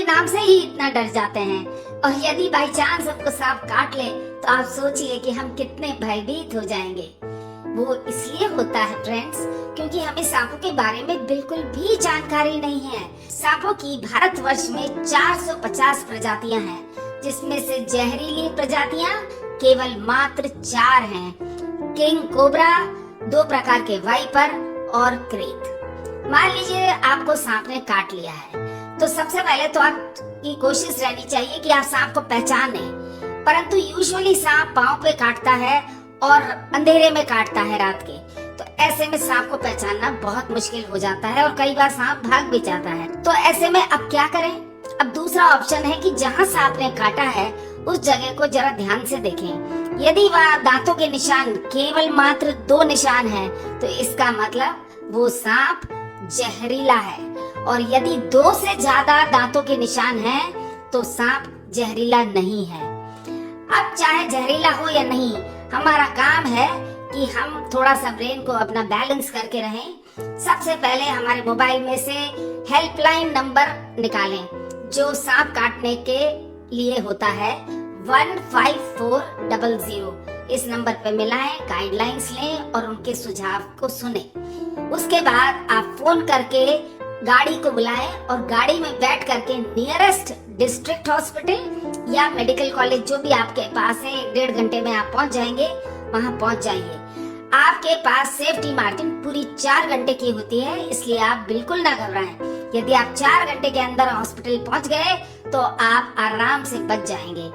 नाम से ही इतना डर जाते हैं, और यदि बाई चांस हमको सांप काट ले तो आप सोचिए कि हम कितने भयभीत हो जाएंगे। वो इसलिए होता है फ्रेंड्स, क्योंकि हमें सांपों के बारे में बिल्कुल भी जानकारी नहीं है। सांपों की भारतवर्ष में 450 प्रजातियां हैं, जिसमें से जहरीली प्रजातियां केवल मात्र 4 हैं। किंग कोबरा, 2 प्रकार के वाइपर और क्रेत। मान लीजिए आपको सांप ने काट लिया है, तो सबसे पहले तो आपकी कोशिश रहनी चाहिए कि आप सांप को पहचाने। परंतु यूजुअली सांप पाँव पे काटता है और अंधेरे में काटता है रात के, तो ऐसे में सांप को पहचानना बहुत मुश्किल हो जाता है और कई बार सांप भाग भी जाता है। तो ऐसे में अब क्या करें? अब दूसरा ऑप्शन है कि जहाँ सांप ने काटा है उस जगह को जरा ध्यान से देखें। यदि वहाँ दांतों के निशान केवल मात्र 2 निशान हैं, तो इसका मतलब वो सांप जहरीला है, और यदि 2 से ज्यादा दांतों के निशान हैं, तो सांप जहरीला नहीं है। अब चाहे जहरीला हो या नहीं, हमारा काम है कि हम थोड़ा सा ब्रेन को अपना बैलेंस करके रहें। सबसे पहले हमारे मोबाइल में से हेल्पलाइन नंबर निकालें, जो सांप काटने के लिए होता है 15400। इस नंबर पे मिलाएं, गाइडलाइंस लें और उनके सुझाव को सुने। उसके बाद आप फोन करके गाड़ी को बुलाएं और गाड़ी में बैठ करके नियरेस्ट डिस्ट्रिक्ट हॉस्पिटल या मेडिकल कॉलेज जो भी आपके पास है, 1.5 घंटे में आप पहुंच जाएंगे, वहां पहुंच जाइए। आपके पास सेफ्टी मार्जिन पूरी 4 घंटे की होती है, इसलिए आप बिल्कुल ना घबराएं। यदि आप 4 घंटे के अंदर हॉस्पिटल पहुंच गए तो आप आराम से बच जाएंगे।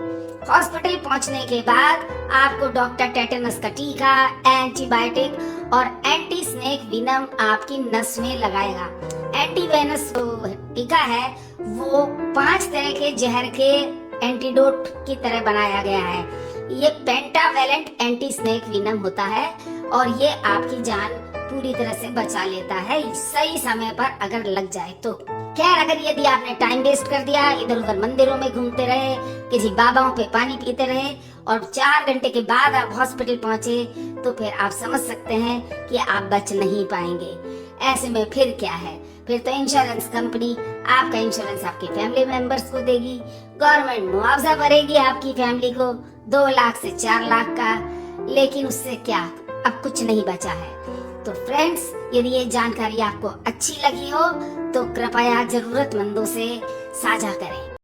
हॉस्पिटल पहुंचने के बाद आपको डॉक्टर टेटेनस का टीका, एंटीबायोटिक और एंटी स्नेक विनम आपकी नस में लगाएगा। एंटीवेनस टीका है वो 5 तरह के जहर के एंटीडोट की तरह बनाया गया है। ये पेंटावेलेंट एंटी स्नेक विनम होता है और ये आपकी जान पूरी तरह से बचा लेता है, सही समय पर अगर लग जाए तो। खैर, अगर यदि आपने टाइम वेस्ट कर दिया, इधर उधर मंदिरों में घूमते रहे, किसी बाबाओं पे पानी पीते रहे और 4 घंटे के बाद आप हॉस्पिटल पहुंचे, तो फिर आप समझ सकते हैं कि आप बच नहीं पाएंगे। ऐसे में फिर क्या है? फिर तो इंश्योरेंस कंपनी आपका इंश्योरेंस आपके फैमिली मेंबर्स को देगी, गवर्नमेंट मुआवजा भरेगी आपकी फैमिली को 2 लाख से 4 लाख का, लेकिन उससे क्या, अब कुछ नहीं बचा है। तो फ्रेंड्स, यदि ये जानकारी आपको अच्छी लगी हो तो कृपया जरूरतमंदों से साझा करें।